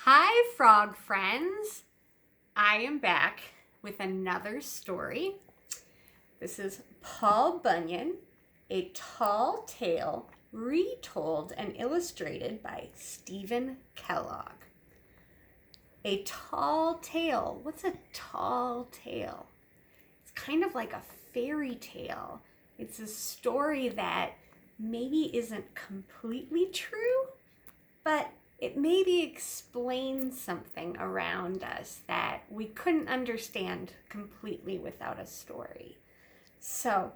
Hi, frog friends. I am back with another story. This is Paul Bunyan, A Tall Tale, retold and illustrated by Stephen Kellogg. A tall tale. What's a tall tale? It's kind of like a fairy tale. It's a story that maybe isn't completely true, but it maybe explains something around us that we couldn't understand completely without a story. So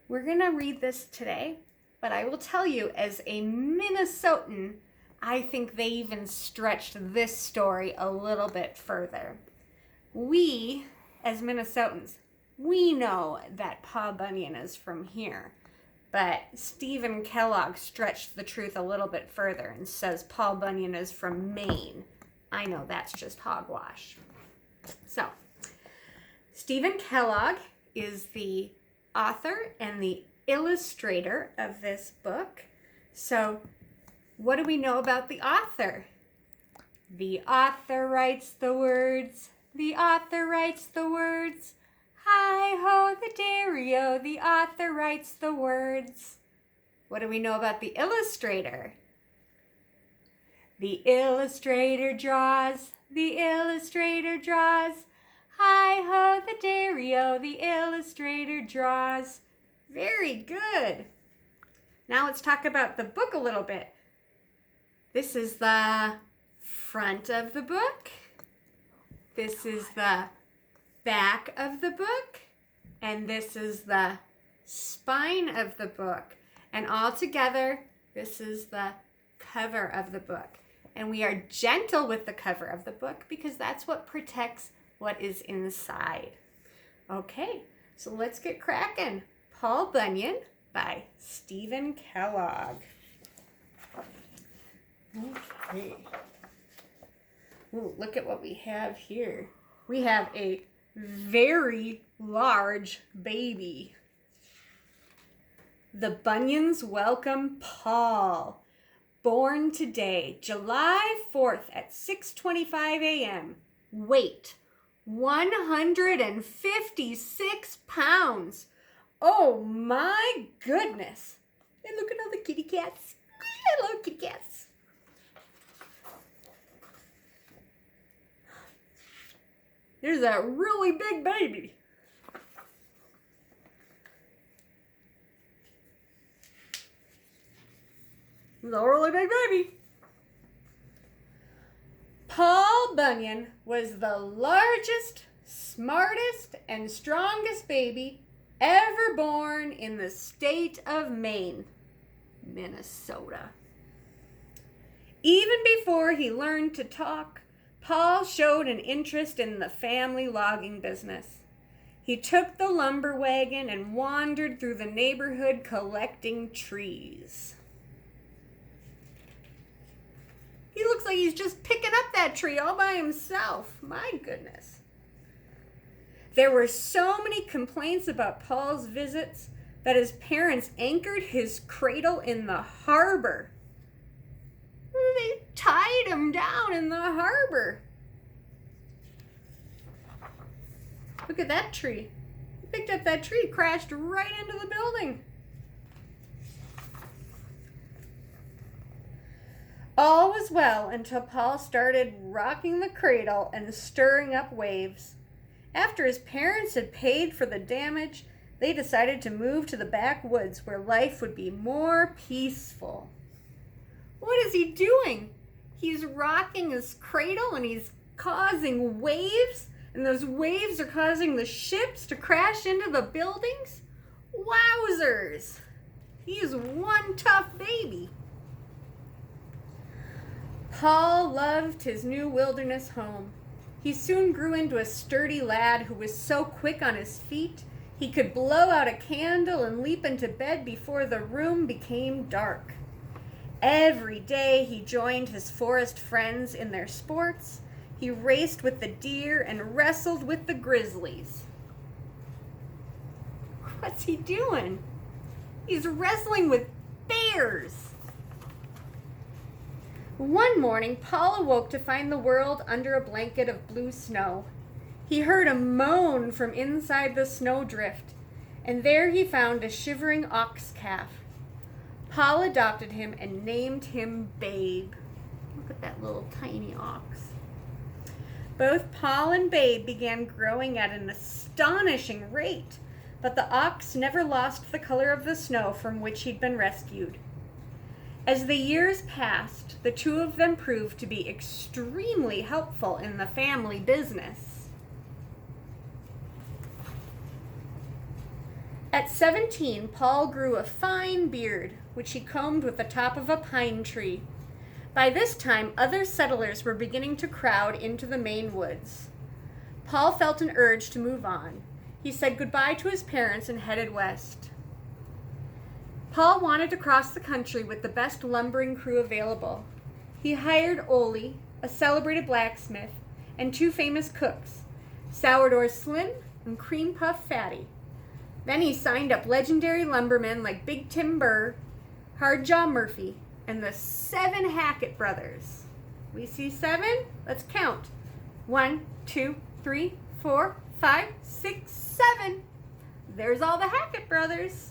we're going to read this today, but I will tell you, as a Minnesotan, I think they even stretched this story a little bit further. We, as Minnesotans, we know that Paul Bunyan is from here. But Stephen Kellogg stretched the truth a little bit further and says Paul Bunyan is from Maine. I know that's just hogwash. So, Stephen Kellogg is the author and the illustrator of this book. So, what do we know about the author? The author writes the words. The author writes the words. Hi-ho, the dairy-o, the author writes the words. What do we know about the illustrator? The illustrator draws, the illustrator draws. Hi-ho, the dairy-o, the illustrator draws. Very good. Now let's talk about the book a little bit. This is the front of the book. This is the back of the book, and this is the spine of the book, and all together this is the cover of the book. And we are gentle with the cover of the book because that's what protects what is inside. Okay, so let's get cracking. Paul Bunyan by Stephen Kellogg. Okay. Ooh, look at what we have here. We have a very large baby. The Bunyans welcome Paul, born today, July 4th at 6:25 a.m. Weight, 156 pounds. Oh my goodness. And look at all the kitty cats. I love kitty cats. There's that really big baby. There's a really big baby. Paul Bunyan was the largest, smartest, and strongest baby ever born in the state of Maine, Minnesota. Even before he learned to talk, Paul showed an interest in the family logging business. He took the lumber wagon and wandered through the neighborhood collecting trees. He looks like he's just picking up that tree all by himself. My goodness. There were so many complaints about Paul's visits that his parents anchored his cradle in the harbor. They tied him down in the harbor. Look at that tree. He picked up that tree, crashed right into the building. All was well until Paul started rocking the cradle and stirring up waves. After his parents had paid for the damage, they decided to move to the backwoods where life would be more peaceful. What is he doing? He's rocking his cradle and he's causing waves, and those waves are causing the ships to crash into the buildings? Wowzers! He is one tough baby. Paul loved his new wilderness home. He soon grew into a sturdy lad who was so quick on his feet, he could blow out a candle and leap into bed before the room became dark. Every day he joined his forest friends in their sports. He raced with the deer and wrestled with the grizzlies. What's he doing? He's wrestling with bears. One morning, Paul awoke to find the world under a blanket of blue snow. He heard a moan from inside the snowdrift, and there he found a shivering ox calf. Paul adopted him and named him Babe. Look at that little tiny ox. Both Paul and Babe began growing at an astonishing rate, but the ox never lost the color of the snow from which he'd been rescued. As the years passed, the two of them proved to be extremely helpful in the family business. At 17, Paul grew a fine beard, which he combed with the top of a pine tree. By this time, other settlers were beginning to crowd into the Maine woods. Paul felt an urge to move on. He said goodbye to his parents and headed west. Paul wanted to cross the country with the best lumbering crew available. He hired Ole, a celebrated blacksmith, and two famous cooks, Sourdough Slim and Cream Puff Fatty. Then he signed up legendary lumbermen like Big Tim Burr, Hardjaw Murphy, and the 7 Hackett brothers. We see 7? Let's count. 1, 2, 3, 4, 5, 6, 7. There's all the Hackett brothers.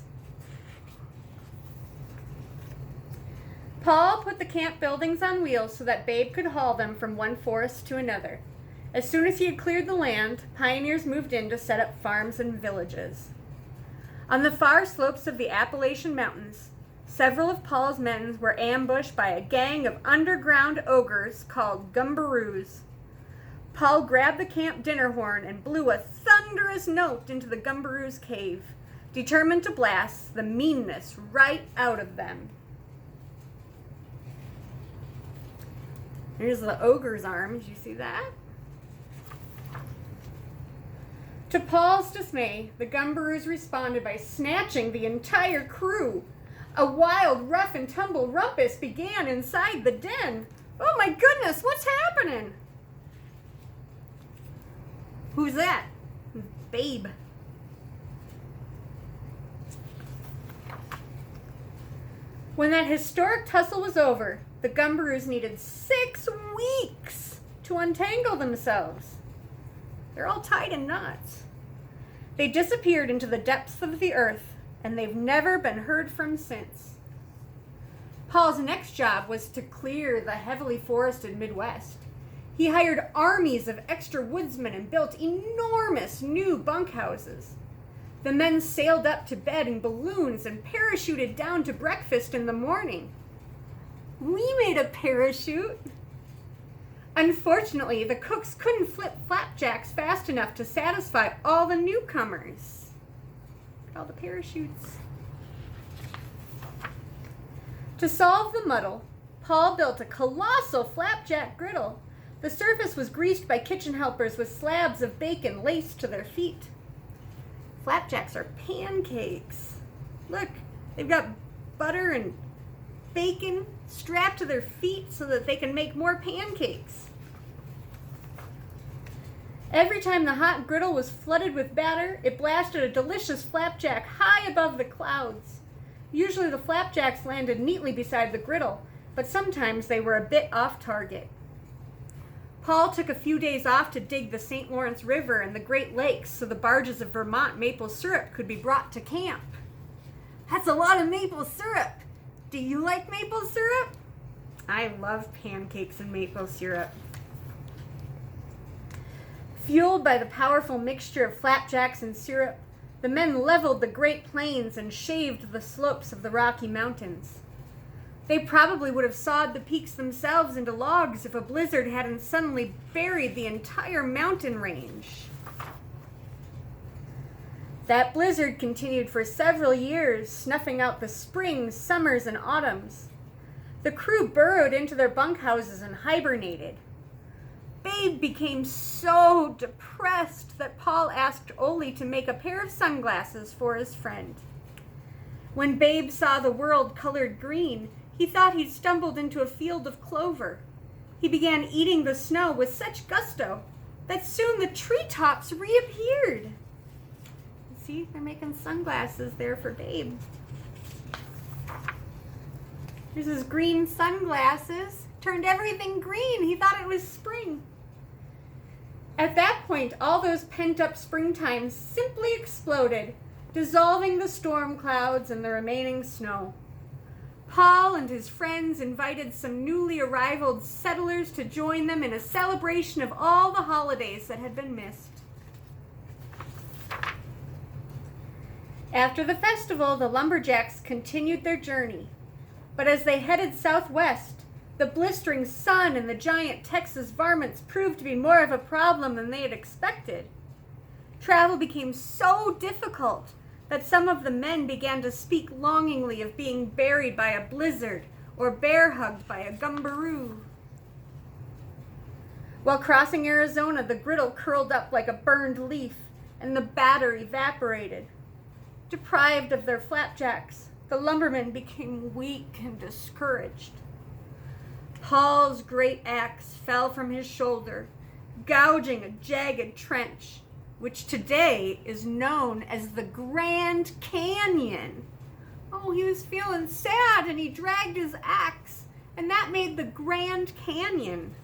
Paul put the camp buildings on wheels so that Babe could haul them from one forest to another. As soon as he had cleared the land, pioneers moved in to set up farms and villages. On the far slopes of the Appalachian Mountains, several of Paul's men were ambushed by a gang of underground ogres called gumbaroos. Paul grabbed the camp dinner horn and blew a thunderous note into the gumbaroos' cave, determined to blast the meanness right out of them. Here's the ogre's arms. You see that? To Paul's dismay, the gumbaroos responded by snatching the entire crew. A wild, rough and tumble rumpus began inside the den. Oh my goodness, what's happening? Who's that? Babe. When that historic tussle was over, the gumbaroos needed 6 weeks to untangle themselves. They're all tied in knots. They disappeared into the depths of the earth, and they've never been heard from since. Paul's next job was to clear the heavily forested Midwest. He hired armies of extra woodsmen and built enormous new bunkhouses. The men sailed up to bed in balloons and parachuted down to breakfast in the morning. We made a parachute. Unfortunately, the cooks couldn't flip flapjacks fast enough to satisfy all the newcomers. All the parachutes. To solve the muddle, Paul built a colossal flapjack griddle. The surface was greased by kitchen helpers with slabs of bacon laced to their feet. Flapjacks are pancakes. Look, they've got butter and bacon strapped to their feet so that they can make more pancakes. Every time the hot griddle was flooded with batter, it blasted a delicious flapjack high above the clouds. Usually the flapjacks landed neatly beside the griddle, but sometimes they were a bit off target. Paul took a few days off to dig the St. Lawrence River and the Great Lakes so the barges of Vermont maple syrup could be brought to camp. That's a lot of maple syrup. Do you like maple syrup? I love pancakes and maple syrup. Fueled by the powerful mixture of flapjacks and syrup, the men leveled the Great Plains and shaved the slopes of the Rocky Mountains. They probably would have sawed the peaks themselves into logs if a blizzard hadn't suddenly buried the entire mountain range. That blizzard continued for several years, snuffing out the springs, summers, and autumns. The crew burrowed into their bunkhouses and hibernated. Babe became so depressed that Paul asked Ole to make a pair of sunglasses for his friend. When Babe saw the world colored green, he thought he'd stumbled into a field of clover. He began eating the snow with such gusto that soon the treetops reappeared. See, they're making sunglasses there for Babe. Here's his green sunglasses. turned everything green. He thought it was spring. At that point, all those pent-up springtime simply exploded, dissolving the storm clouds and the remaining snow. Paul and his friends invited some newly arrived settlers to join them in a celebration of all the holidays that had been missed. After the festival, the lumberjacks continued their journey. But as they headed southwest, the blistering sun and the giant Texas varmints proved to be more of a problem than they had expected. Travel became so difficult that some of the men began to speak longingly of being buried by a blizzard or bear-hugged by a gumbaroo. While crossing Arizona, the griddle curled up like a burned leaf and the batter evaporated. Deprived of their flapjacks, the lumbermen became weak and discouraged. Paul's great axe fell from his shoulder, gouging a jagged trench, which today is known as the Grand Canyon. Oh, he was feeling sad and he dragged his axe, and that made the Grand Canyon.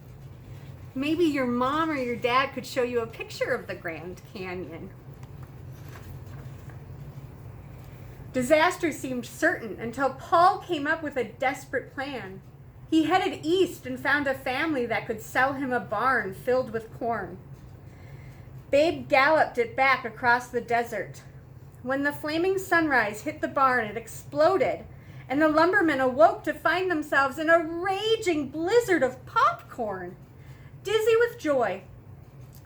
Maybe your mom or your dad could show you a picture of the Grand Canyon. Disaster seemed certain until Paul came up with a desperate plan. He headed east and found a family that could sell him a barn filled with corn. Babe galloped it back across the desert. When the flaming sunrise hit the barn, it exploded, and the lumbermen awoke to find themselves in a raging blizzard of popcorn. Dizzy with joy,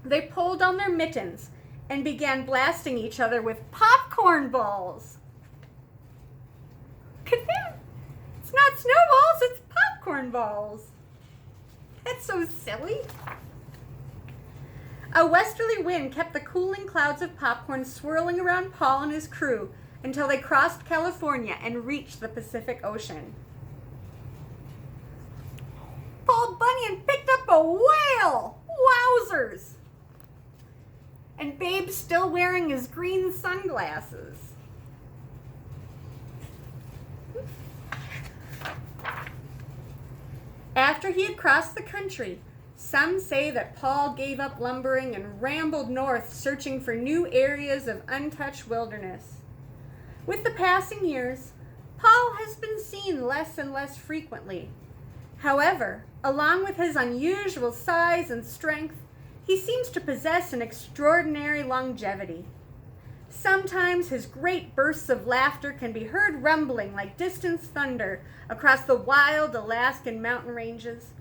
they pulled on their mittens and began blasting each other with popcorn balls. It's not snowballs, it's popcorn balls. That's so silly. A westerly wind kept the cooling clouds of popcorn swirling around Paul and his crew until they crossed California and reached the Pacific Ocean. Paul Bunyan picked up a whale! Wowzers! And Babe's still wearing his green sunglasses. After he had crossed the country, some say that Paul gave up lumbering and rambled north searching for new areas of untouched wilderness. With the passing years, Paul has been seen less and less frequently. However, along with his unusual size and strength, he seems to possess an extraordinary longevity. Sometimes his great bursts of laughter can be heard rumbling like distant thunder across the wild Alaskan mountain ranges,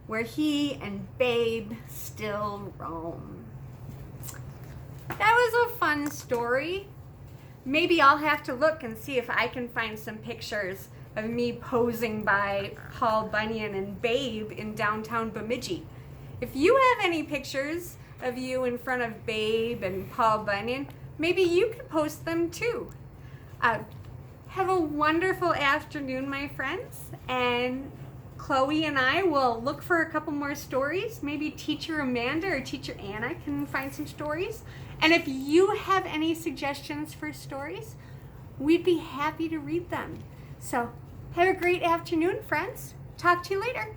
where he and Babe still roam. That was a fun story. Maybe I'll have to look and see if I can find some pictures of me posing by Paul Bunyan and Babe in downtown Bemidji. If you have any pictures of you in front of Babe and Paul Bunyan, maybe you could post them too. Have a wonderful afternoon, my friends, and Chloe and I will look for a couple more stories. Maybe Teacher Amanda or Teacher Anna can find some stories. And if you have any suggestions for stories, we'd be happy to read them. So have a great afternoon, friends. Talk to you later.